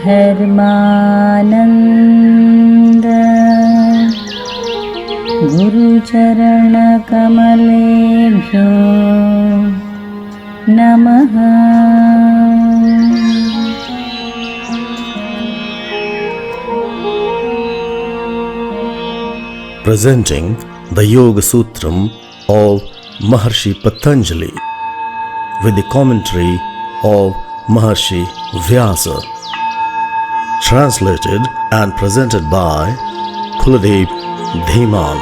धर्मानंद गुरुचरण कमलेभ्यो नमः। Presenting the Yogasutram of Maharishi Patanjali with the commentary of Maharishi Vyasa, translated and presented by Kuldip Dhiman.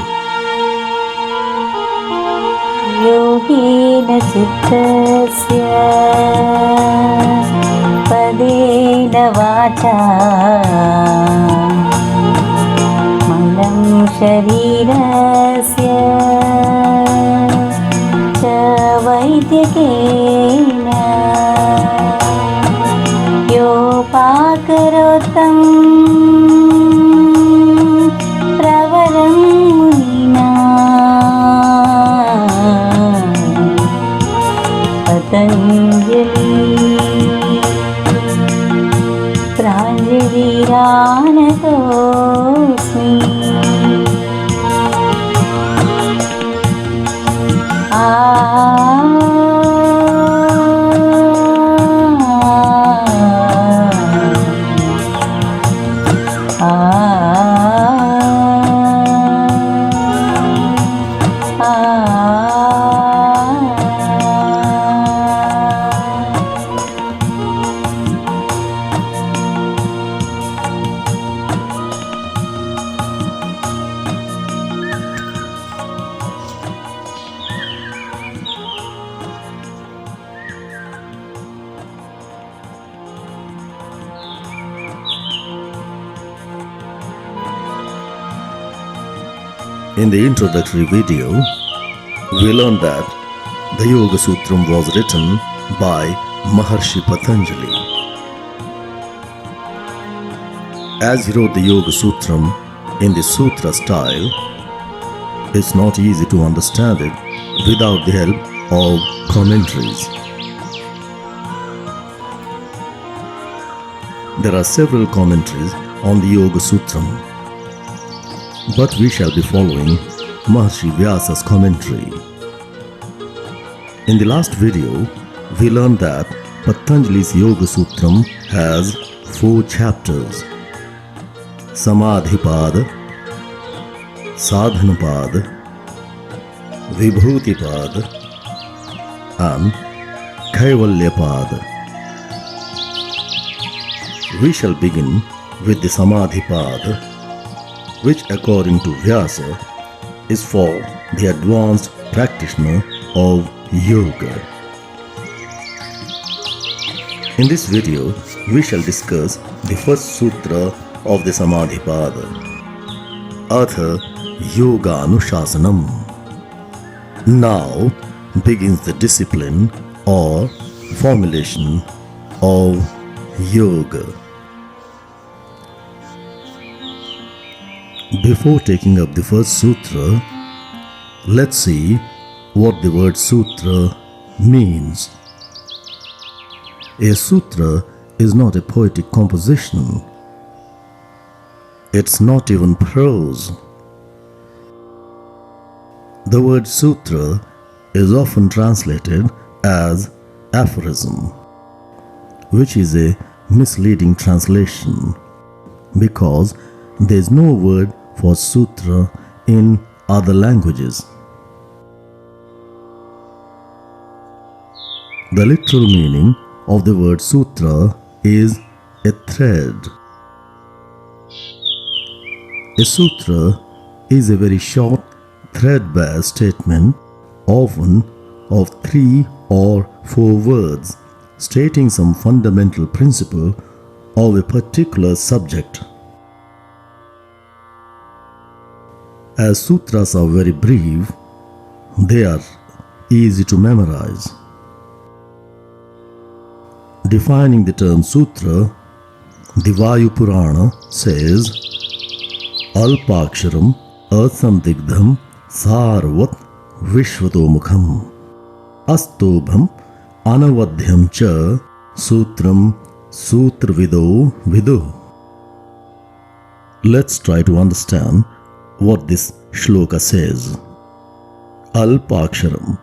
योगेन चित्तस्य पदेन वाचा मलं शरीरस्य च वैद्यकेन योपाकरोत्तं प्रवरं मुनिना Patanjali प्राञ्जलिरानतोऽस्मि। In the introductory video, we learned that the Yogasutram was written by Maharishi Patanjali. As he wrote the Yogasutram in the sutra style, it's not easy to understand it without the help of commentaries. There are several commentaries on the Yogasutram, but we shall be following Maharishi Vyasa's commentary. In the last video, we learned that Patanjali's Yogasutram has 4 chapters: Samadhipada, Sadhanapada, Vibhutipada and Kaivalyapada. We shall begin with the Samadhipada, which according to Vyasa is for the advanced practitioner of yoga. In this video, we shall discuss the first sutra of the Samadhipada, atha yogānuśāsanam. Now begins the discipline or formulation of yoga. Before taking up the first sutra, let's see what the word sutra means. A sutra is not a poetic composition. It's not even prose. The word sutra is often translated as aphorism, which is a misleading translation because there is no word for sutra in other languages. The literal meaning of the word sutra is a thread. A sutra is a very short, threadbare statement, often of 3 or 4 words, stating some fundamental principle of a particular subject. As sutras are very brief, they are easy to memorize. Defining the term sutra, the Vayu Purana says, Alpaksharam asandigdham sarvat vishvatomukham astobham anavadhyam cha sutram sutravido vidu. Let's try to understand what this shloka says. Alpaksharam.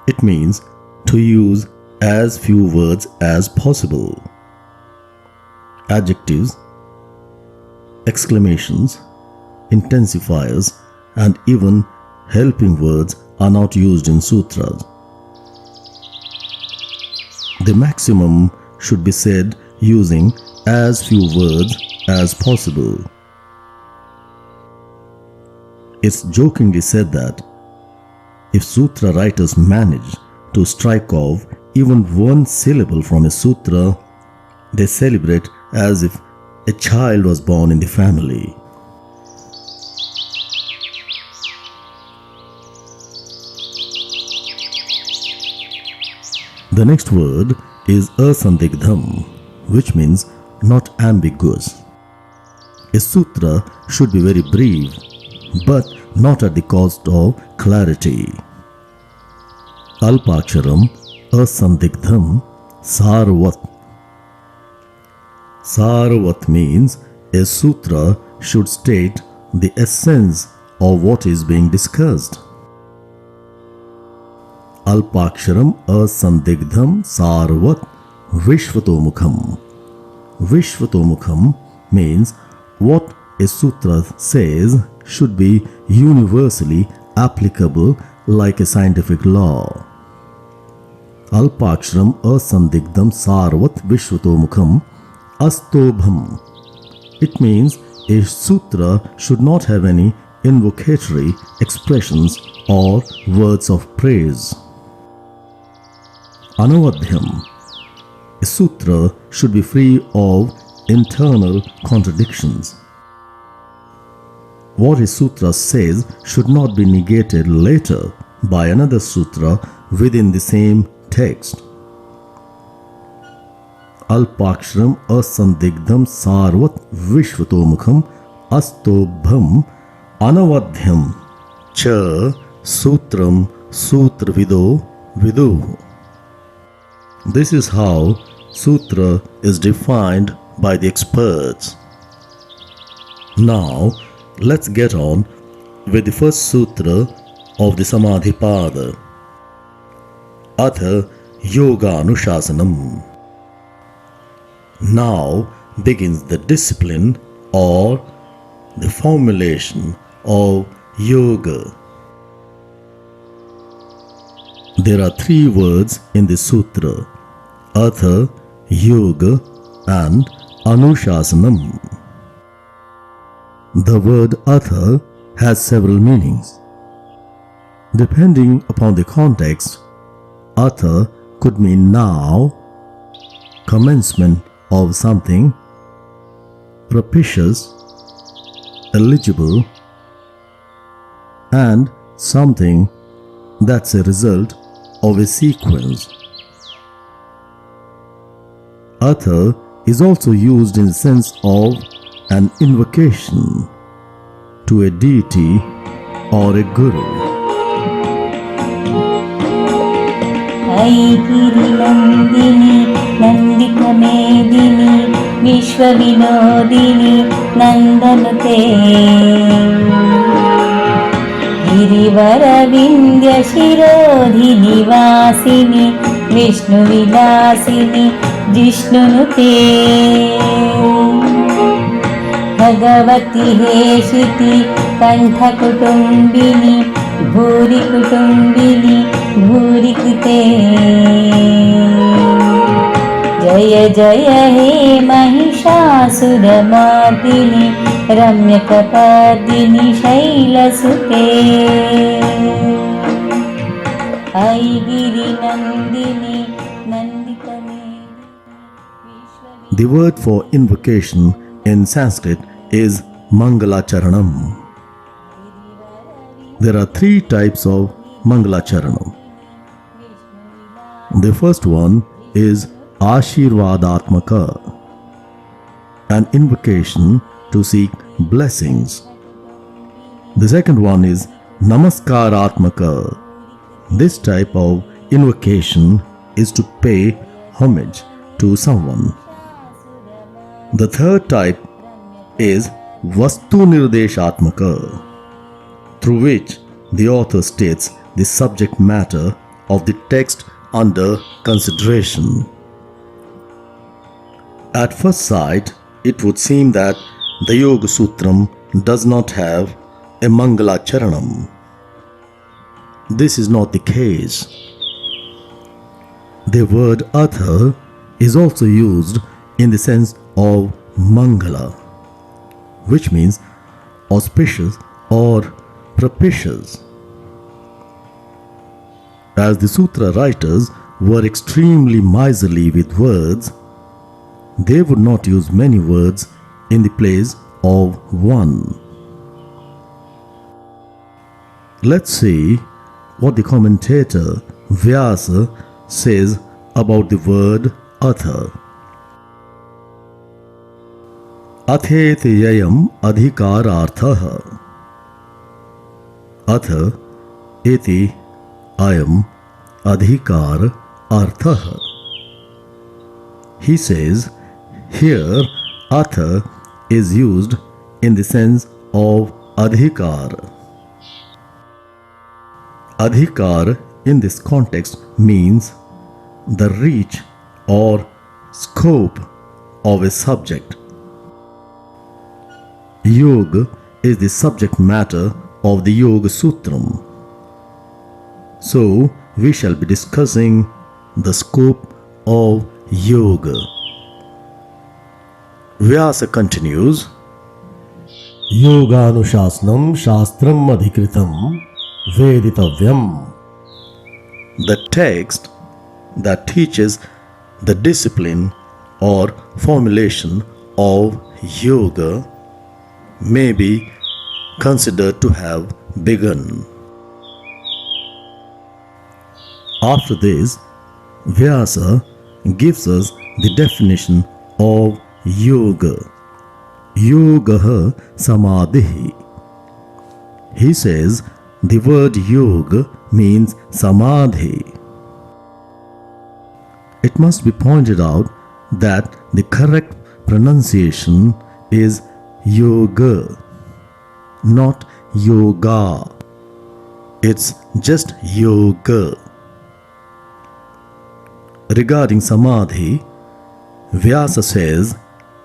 It means to use as few words as possible. Adjectives, exclamations, intensifiers, and even helping words are not used in sutras. The maximum should be said using as few words as possible. It's jokingly said that if sutra writers manage to strike off even one syllable from a sutra, they celebrate as if a child was born in the family. The next word is asandigdham, which means not ambiguous. A sutra should be very brief, but not at the cost of clarity. Alpaksharam asandigdham sarvat. Sarvat means a sutra should state the essence of what is being discussed. Alpaksharam asandigdham sarvat vishvatomukham. Vishvatomukham means what a sutra says should be universally applicable like a scientific law. Alpaksharam asandigdham sarvat vishvatomukham astobham. It means a sutra should not have any invocatory expressions or words of praise. Anavadhyam. A sutra should be free of internal contradictions. What a sutra says should not be negated later by another sutra within the same text. Alpaksharam asandigdham sarvat vishvatomukham astobham anavadhyam cha sutram sutravido vidu. This is how sutra is defined by the experts. Now, let's get on with the first sutra of the Samadhipada. Atha yogānuśāsanam. Now begins the discipline or the formulation of yoga. There are three words in the sutra: atha, yoga, and Anushasanam. The word atha has several meanings. Depending upon the context, atha could mean now, commencement of something, propitious, eligible, and something that's a result of a sequence. Atha is also used in the sense of an invocation to a deity or a guru. ऐगिरि नन्दिनि नन्दितमेदिनि विश्वविनोदिनि नन्दनुते गिरिवरविन्द्यशिरोधिनि वासिनि विष्णुविलासिनि जिष्णुनुते भगवति हेशिति कण्ठकुटुम्बिनि भूरि कुटुम्बिनि भूरि कृते जय जय हे महिषासुरमर्दिनि रम्यकपर्दिनि शैलसुते ऐगिरि नन्दिनि नन्दितमेदिनि. The word for invocation in Sanskrit is Mangala Charanam. There are three types of Mangala Charanam. The first one is Ashirvadatmaka, an invocation to seek blessings. The second one is Namaskaratmaka. This type of invocation is to pay homage to someone. The third type is Vastu Nirdeshatmaka, through which the author states the subject matter of the text under consideration. At first sight, it would seem that the Yogasutram does not have a Mangala Charanam. This is not the case. The word atha is also used in the sense of Mangala, which means auspicious or propitious. As the sutra writers were extremely miserly with words, they would not use many words in the place of one. Let's see what the commentator Vyasa says about the word atha. Atheti yayam adhikararthaha. Atha eti ayam adhikar arthaha. He says, here atha is used in the sense of adhikar. Adhikar in this context means the reach or scope of a subject. Yoga is the subject matter of the Yogasutram. So, we shall be discussing the scope of yoga. Vyasa continues, Yogānuśāsanam shastram adhikritam veditavyam. The text that teaches the discipline or formulation of yoga may be considered to have begun. After this, Vyasa gives us the definition of yoga. Yogaha samadhi. He says the word yoga means samadhi. It must be pointed out that the correct pronunciation is yoga, not yoga. It's just yoga. Regarding samadhi, Vyasa says,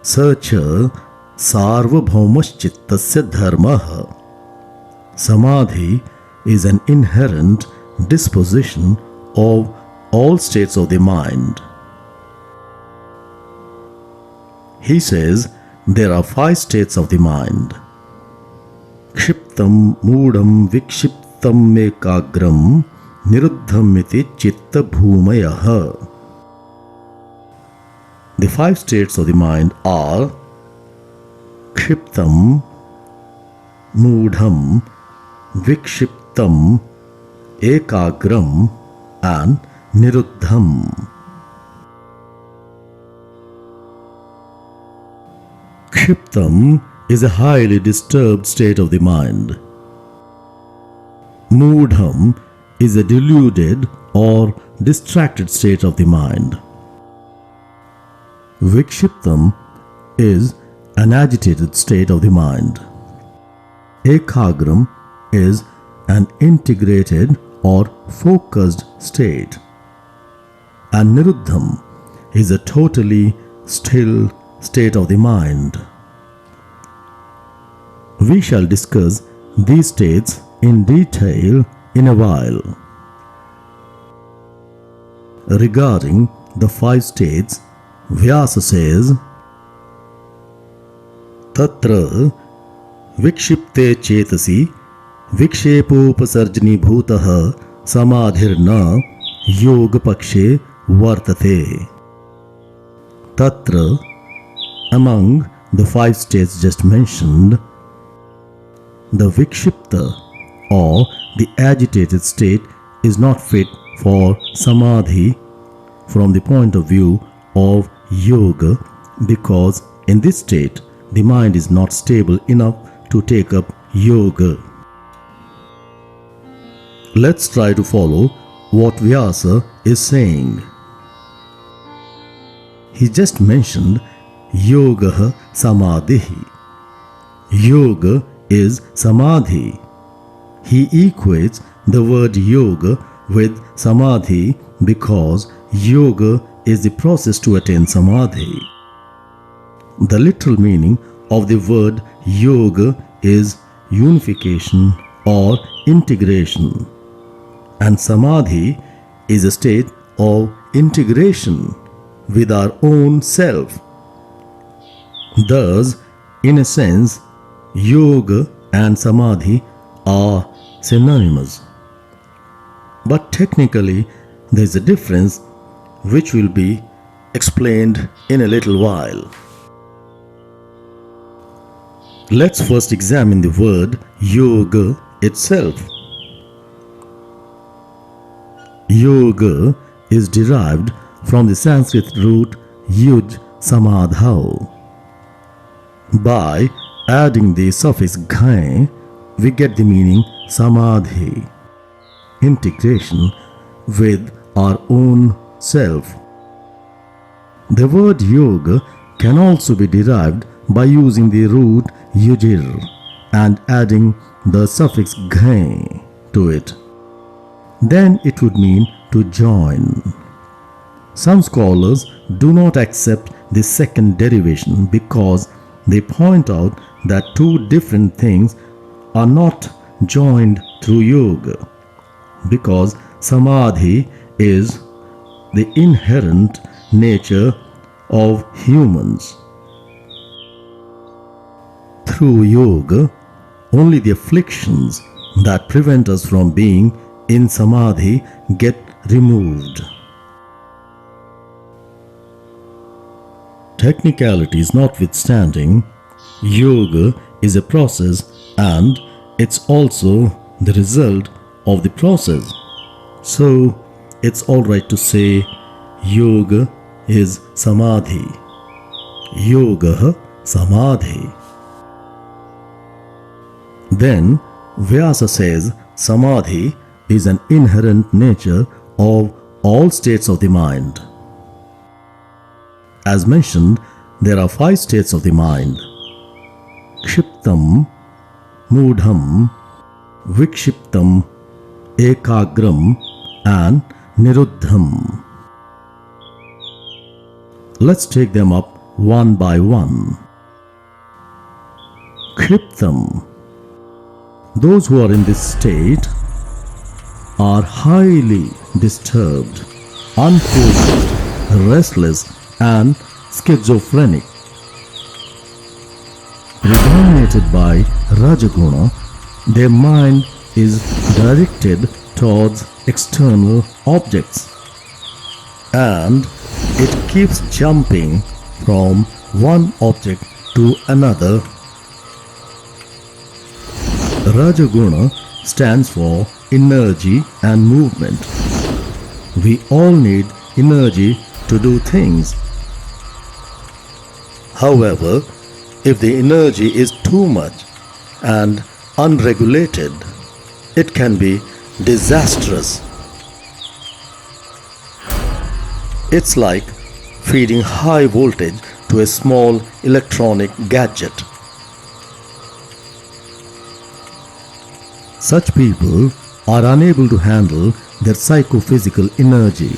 Sacha sarvabhaumaschittasya dharmaha. Samadhi is an inherent disposition of all states of the mind. He says there are 5 states of the mind. Kshiptam mudam vikshiptam ekagram niruddham iti chitta bhumayaha. The 5 states of the mind are Kshiptam, Mudham, Vikshiptam, Ekagram and Niruddham. Kshiptam is a highly disturbed state of the mind. Mudham is a deluded or distracted state of the mind. Vikshiptam is an agitated state of the mind. Ekagram is an integrated or focused state. And Niruddham is a totally still state of the mind. We shall discuss these states in detail in a while. Regarding the 5 states, Vyasa says, Tatra vikshipte chetasi vikshepopasarjani bhutaha samadhirna yoga pakshe vartate. Tatra, among the 5 states just mentioned, the vikshipta or the agitated state is not fit for samadhi from the point of view of yoga, because in this state the mind is not stable enough to take up yoga. Let's try to follow what Vyasa is saying. He just mentioned Yoga Samadhi. Yoga is Samadhi. He equates the word yoga with Samadhi because yoga is the process to attain Samadhi. The literal meaning of the word yoga is unification or integration, and Samadhi is a state of integration with our own self. Thus, in a sense, yoga and Samadhi are synonymous. But technically, there is a difference which will be explained in a little while. Let's first examine the word yoga itself. Yoga is derived from the Sanskrit root yuj samadhau. By adding the suffix ghai, we get the meaning samadhi, integration with our own self. The word yoga can also be derived by using the root yujir and adding the suffix ghai to it. Then it would mean to join. Some scholars do not accept the second derivation because they point out that two different things are not joined through yoga, because samadhi is the inherent nature of humans. Through yoga, only the afflictions that prevent us from being in samadhi get removed. Technicalities notwithstanding, yoga is a process and it's also the result of the process. So, it's alright to say yoga is samadhi. Yoga samadhi. Then, Vyasa says samadhi is an inherent nature of all states of the mind. As mentioned, there are 5 states of the mind: kshiptam, mudham, vikshiptam, ekagram, and niruddham. Let's take them up one by one. Kshiptam. Those who are in this state are highly disturbed, unfocused, restless, and schizophrenic. Predominated by Rajaguna, their mind is directed towards external objects, and it keeps jumping from one object to another. Rajaguna stands for energy and movement. We all need energy to do things. However, if the energy is too much and unregulated, it can be disastrous. It's like feeding high voltage to a small electronic gadget. Such people are unable to handle their psychophysical energy.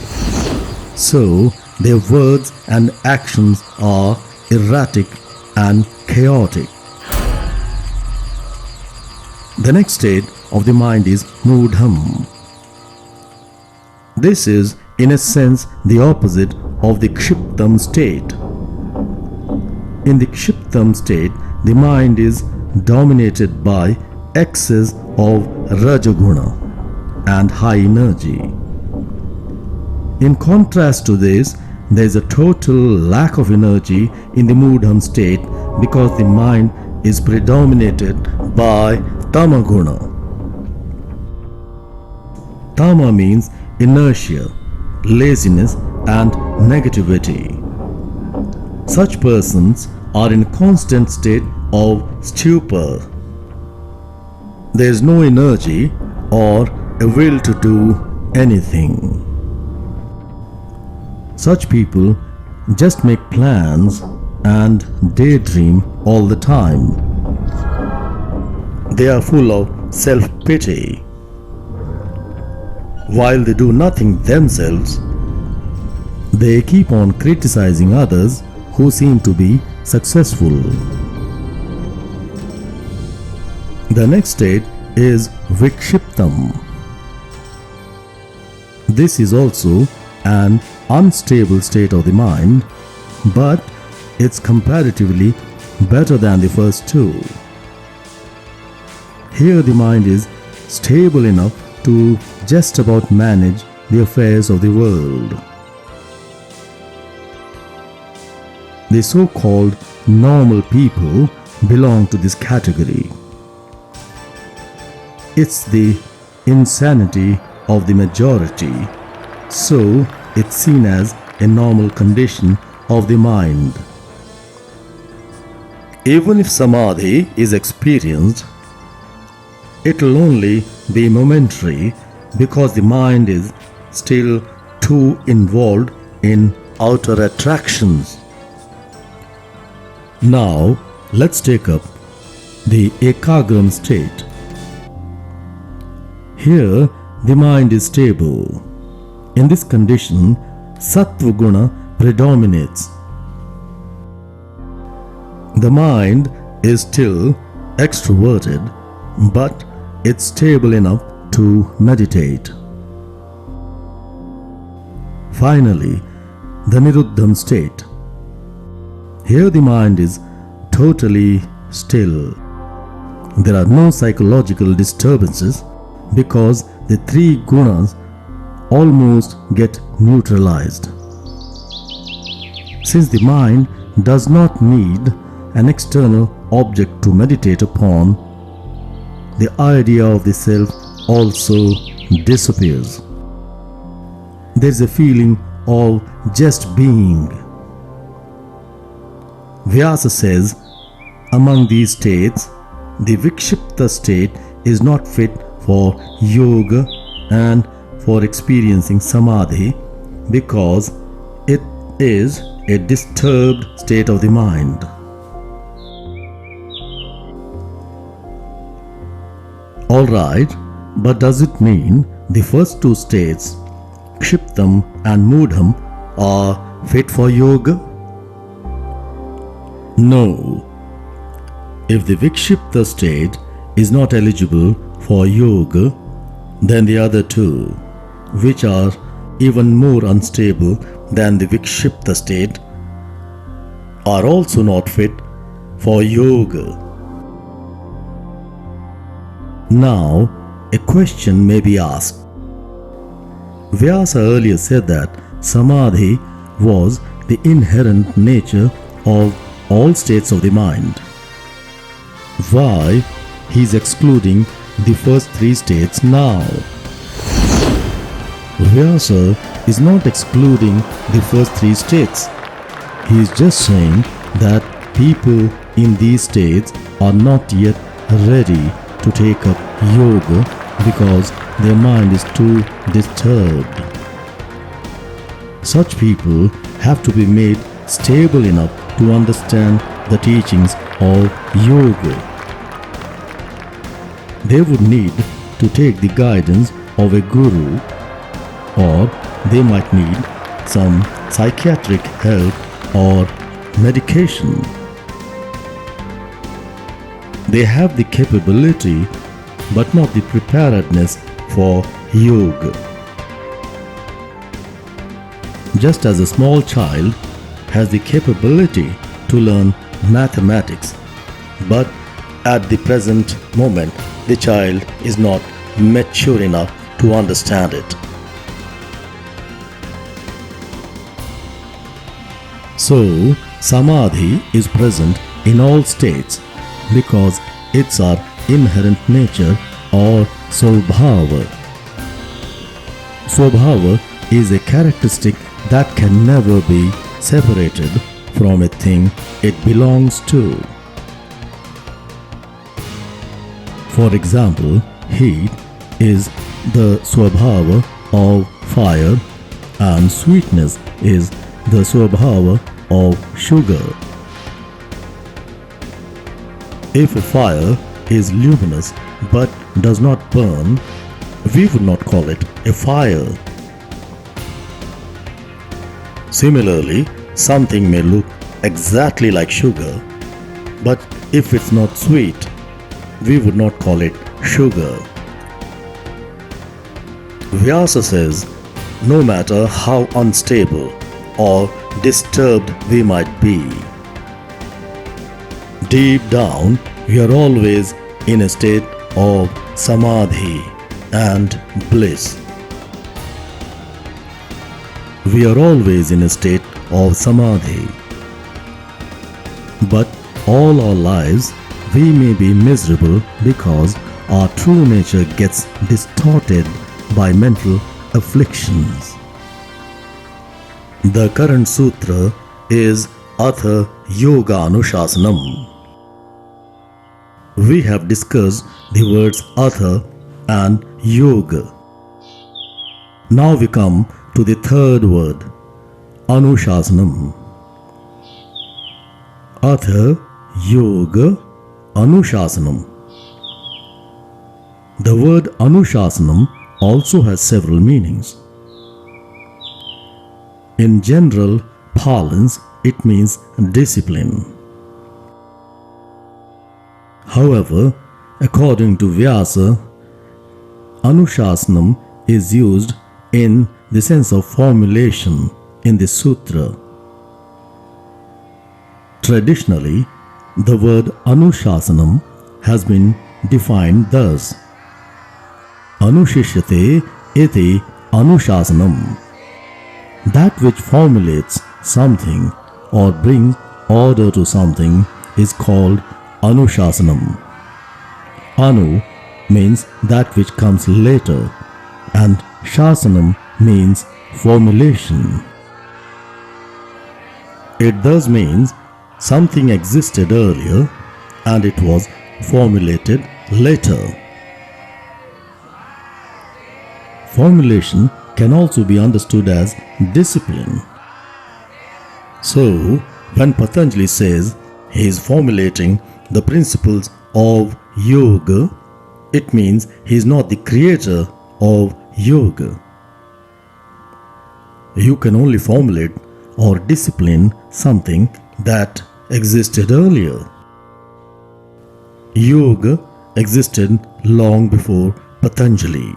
So, their words and actions are erratic and chaotic. The next state of the mind is mudham. This is, in a sense, the opposite of the kshiptam state. In the kshiptam state, the mind is dominated by excess of Rajaguna and high energy. In contrast to this, there is a total lack of energy in the mudham state because the mind is predominated by tamaguna. Tama means inertia, laziness, and negativity. Such persons are in a constant state of stupor. There is no energy or a will to do anything. Such people just make plans and daydream all the time. They are full of self-pity. While they do nothing themselves, they keep on criticizing others who seem to be successful. The next state is vikshiptam. This is also an unstable state of the mind, but it's comparatively better than the first two. Here the mind is stable enough to just about manage the affairs of the world. The so-called normal people belong to this category. It's the insanity of the majority, so it's seen as a normal condition of the mind. Even if samadhi is experienced, it'll only be momentary because the mind is still too involved in outer attractions. Now, let's take up the ekagram state. Here, the mind is stable. In this condition, sattva guna predominates. The mind is still extroverted, but it's stable enough to meditate. Finally, the niruddham state. Here the mind is totally still. There are no psychological disturbances because the three gunas almost get neutralized. Since the mind does not need an external object to meditate upon, the idea of the self also disappears. There is a feeling of just being. Vyasa says, among these states, the vikshipta state is not fit for yoga and for experiencing samadhi because it is a disturbed state of the mind. Alright, but does it mean the first two states, kshiptam and mudham, are fit for yoga? No. If the vikshipta state is not eligible for yoga, then the other two, which are even more unstable than the vikshipta state, are also not fit for yoga. Now, a question may be asked. Vyasa earlier said that samadhi was the inherent nature of all states of the mind. Why he is excluding the first three states now? Vyasa is not excluding the first three states. He is just saying that people in these states are not yet ready to take up yoga because their mind is too disturbed. Such people have to be made stable enough to understand the teachings of yoga. They would need to take the guidance of a guru, or they might need some psychiatric help or medication. They have the capability but not the preparedness for yoga. Just as a small child has the capability to learn mathematics, but at the present moment the child is not mature enough to understand it. So, samadhi is present in all states because it's our inherent nature or swabhava. Swabhava is a characteristic that can never be separated from a thing it belongs to. For example, heat is the swabhava of fire and sweetness is the swabhava of sugar. If a fire is luminous but does not burn, we would not call it a fire. Similarly, something may look exactly like sugar, but if it's not sweet, we would not call it sugar. Vyasa says, no matter how unstable or disturbed we might be, deep down we are always in a state of samadhi and bliss. We are always in a state of samadhi. But all our lives we may be miserable because our true nature gets distorted by mental afflictions. The current sutra is atha yogānuśāsanam. We have discussed the words atha and yoga. Now we come to the third word, Anushasanam. Atha yoga Anushasanam. The word Anushasanam also has several meanings. In general parlance, it means discipline. However, according to Vyasa, Anushasanam is used in the sense of formulation in the sutra. Traditionally, the word Anushasanam has been defined thus: Anushishyate iti Anushasanam. That which formulates something or brings order to something is called Anushasanam. Anu means that which comes later, and Shasanam means formulation. It thus means something existed earlier and it was formulated later. Formulation can also be understood as discipline. So, when Patanjali says he is formulating the principles of yoga, it means he is not the creator of yoga. You can only formulate or discipline something that existed earlier. Yoga existed long before Patanjali.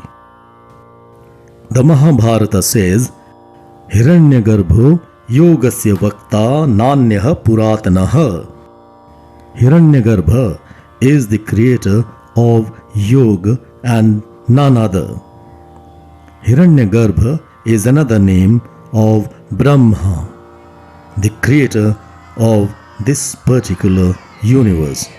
The Mahabharata says, Hiranyagarbho yogasya vakta nanyaha puratanaha. Hiranyagarbha is the creator of yoga and none other. Hiranyagarbha is another name of Brahma, the creator of this particular universe.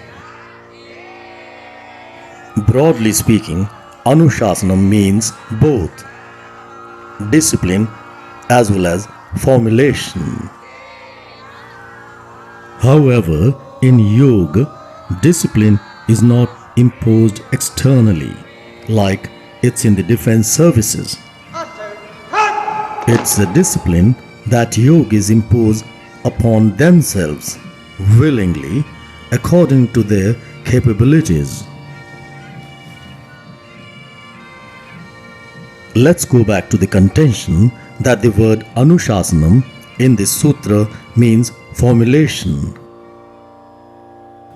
Broadly speaking, Anushasanam means both discipline as well as formulation. However, in yoga, discipline is not imposed externally like it's in the defense services. It's a discipline that yogis impose upon themselves willingly according to their capabilities. Let's go back to the contention that the word Anushasanam in this sutra means formulation.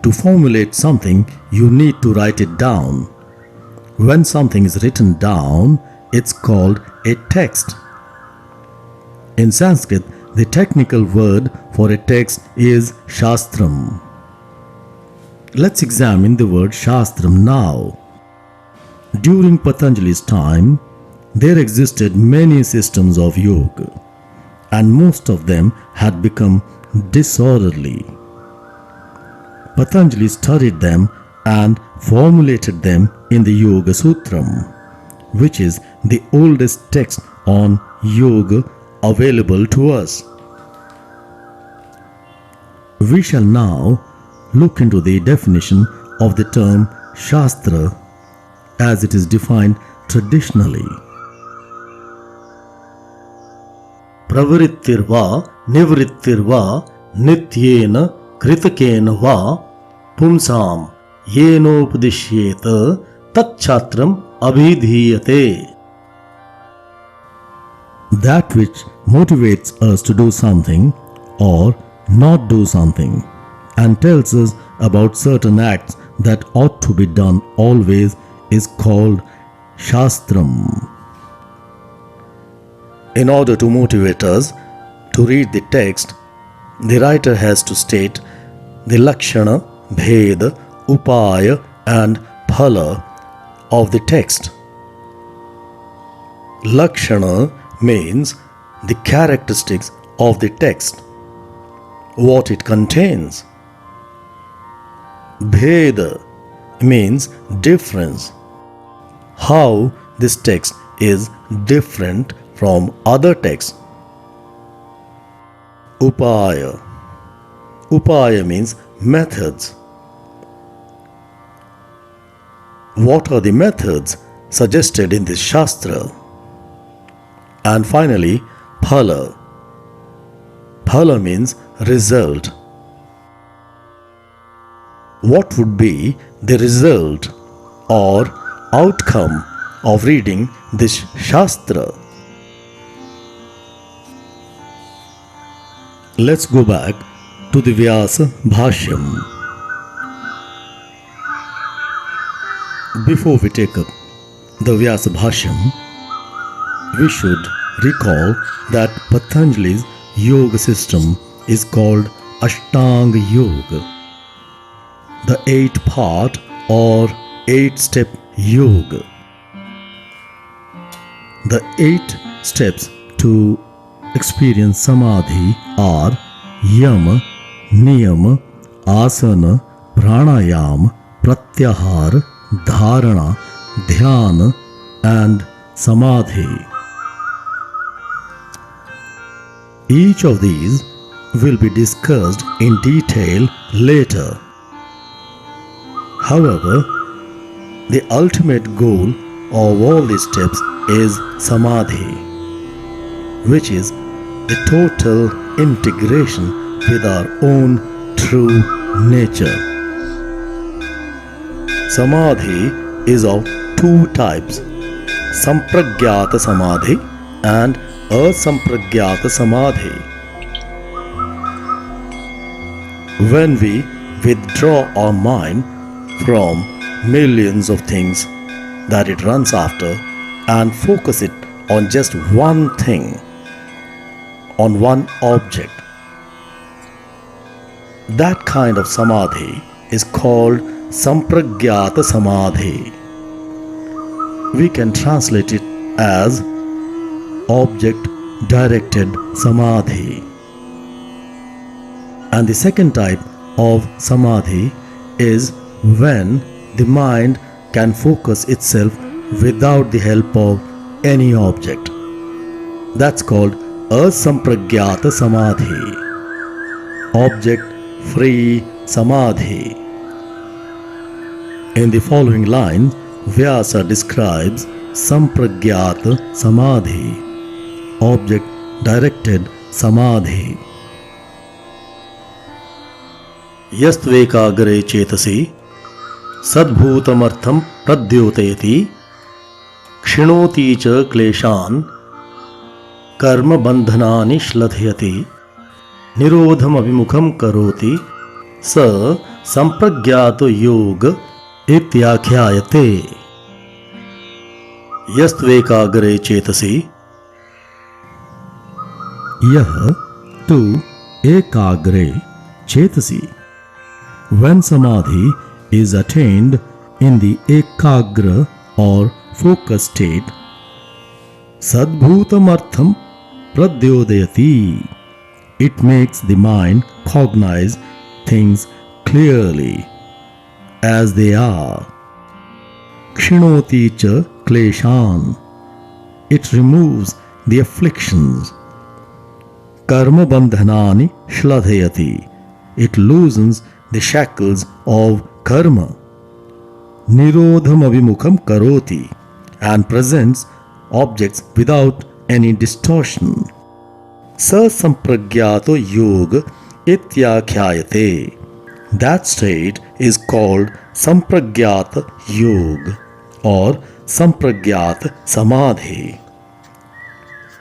To formulate something, you need to write it down. When something is written down, it's called a text. In Sanskrit, the technical word for a text is Shastram. Let's examine the word Shastram now. During Patanjali's time, there existed many systems of yoga, and most of them had become disorderly. Patanjali studied them and formulated them in the Yogasutram, which is the oldest text on yoga available to us. We shall now look into the definition of the term Shastra as it is defined traditionally. Pravrittirva nivrittirva nityena kritakena va pumsam yenopudishyeta tatchatram abhidhiyate. That which motivates us to do something or not do something and tells us about certain acts that ought to be done always is called Shastram. In order to motivate us to read the text, the writer has to state the Laksana, Bheda, Upaya and Phala of the text. Lakshana means the characteristics of the text, what it contains. Bheda means difference, how this text is different from other texts. Upaya means methods. What are the methods suggested in this Shastra? And finally, Phala. Phala means result. What would be the result or outcome of reading this Shastra? Let's go back to the Vyasa Bhashyam. Before we take up the Vyasa Bhashyam, we should recall that Patanjali's yoga system is called Ashtanga Yoga, the 8-part or 8-step yoga. The 8 steps to experience Samadhi are Yama, Niyama, Asana, Pranayama, Pratyahara, Dharana, Dhyana and Samadhi. Each of these will be discussed in detail later. However, the ultimate goal of all these steps is Samadhi, which is the total integration with our own true nature. Samadhi is of 2 types, Sampragyata Samadhi and Asampragyata Samadhi. When we withdraw our mind from millions of things that it runs after and focus it on just one thing, on one object, that kind of Samadhi is called Sampragyata Samadhi. We can translate it as object-directed Samadhi. And the second type of Samadhi is when the mind can focus itself without the help of any object. That's called Asampragyata Samadhi, object-free Samadhi. In the following lines, Vyasa describes Sampragyata Samadhi, object-directed Samadhi. Yastvekagare chetasi sadbhutamartham pradyotayati kshinoti cha kleshan karma bandhanani shladhyati nirodham avimukham karoti sa sampragyato yoga इत्याख्यायते। यस्त्वेकाग्रे चेतसि, यह तु एकाग्रे चेतसि. When samadhi is attained in the ekagra or focus state, sadbhutamartham pradyodayati. It makes the mind cognize things clearly as they are. Kshinoti cha kleshan. It removes the afflictions. Karma bandhanani shladhyati. It loosens the shackles of karma. Nirodham avimukham karoti. and presents objects without any distortion. Sasampragyato yoga ityakhyayate. That state is called sampragyata yoga or sampragyata samadhi.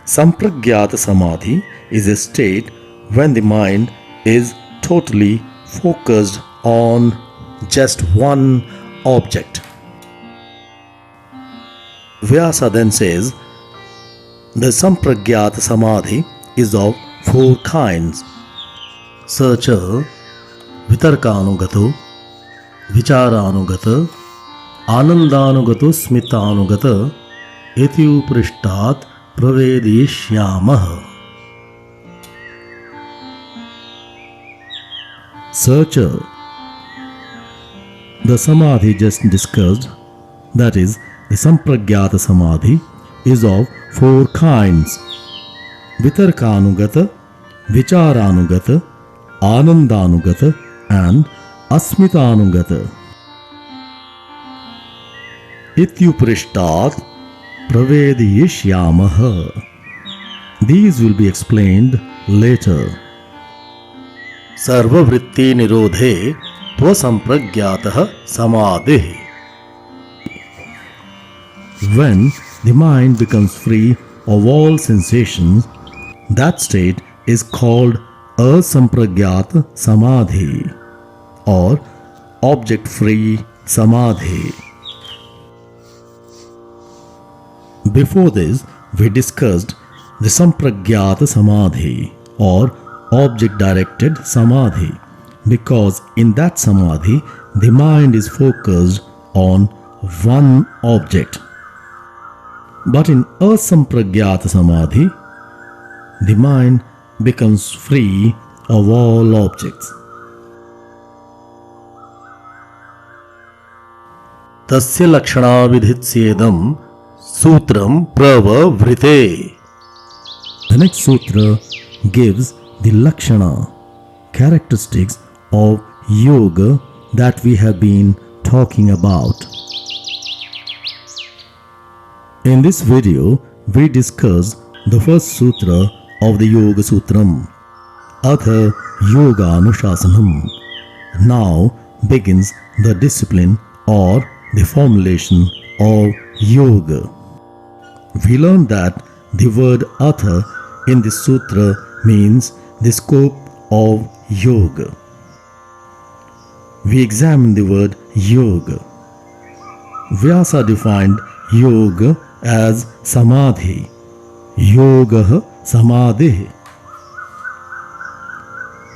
Sampragyata samadhi is a state when the mind is totally focused on just one object. Vyasa then says, the sampragyata samadhi is of four kinds. Sacha vitarkanugato, vicharanugata, anandanugato smitanugata, iti uprishtat pravedishyamah. Searcher, the samadhi just discussed, that is, the sampragyata samadhi, is of four kinds: vitarkanugata, vicharanugata, anandanugata, and asmitanugata. Ityuprishtat pravedishyamah. These will be explained later. Sarvavritti nirodhe tvasampragyatah samadhi. When the mind becomes free of all sensations, that state is called asampragyata samadhi or object-free samadhi. Before this, we discussed the sampragyata samadhi or object-directed samadhi, because in that samadhi the mind is focused on one object. But in asampragyata samadhi, the mind becomes free of all objects. Tasya lakshana vidhitsyedam sutram pravavrite. The next sutra gives the Lakshana, characteristics of yoga that we have been talking about. In this video, we discussed the first sutra of the Yogasutram, atha yogānuśāsanam. Now begins the discipline or the formulation of yoga. We learned that the word atha in this sutra means the scope of yoga. We examine the word yoga. Vyasa defined yoga as samadhi. Yoga samadhi.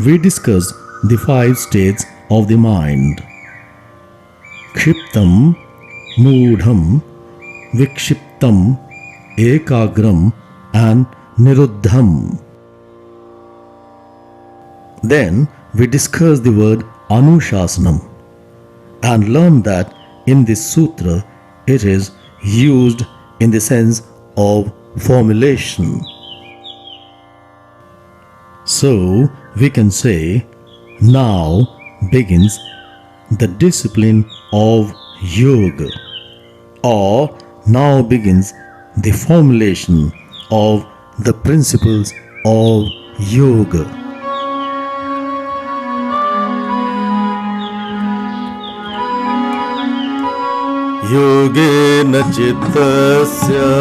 We discussed the 5 states of the mind: kshiptam, moodham, vikshiptam, ekagram, and niruddham. Then we discussed the word Anushasanam and learned that in this sutra it is used in the sense of formulation. So we can say, now begins the discipline of yoga, or now begins the formulation of the principles of yoga. Yogena chittasya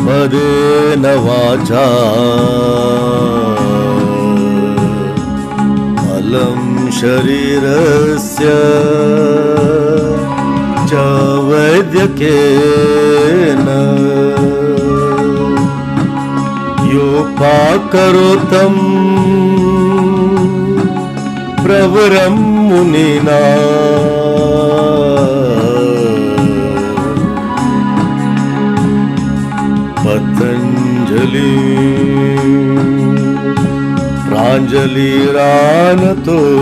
padena vacha alam sharirasya cha vaidyakena yopakarotam pravaram munina Patanjali Pranjali Ranatosmi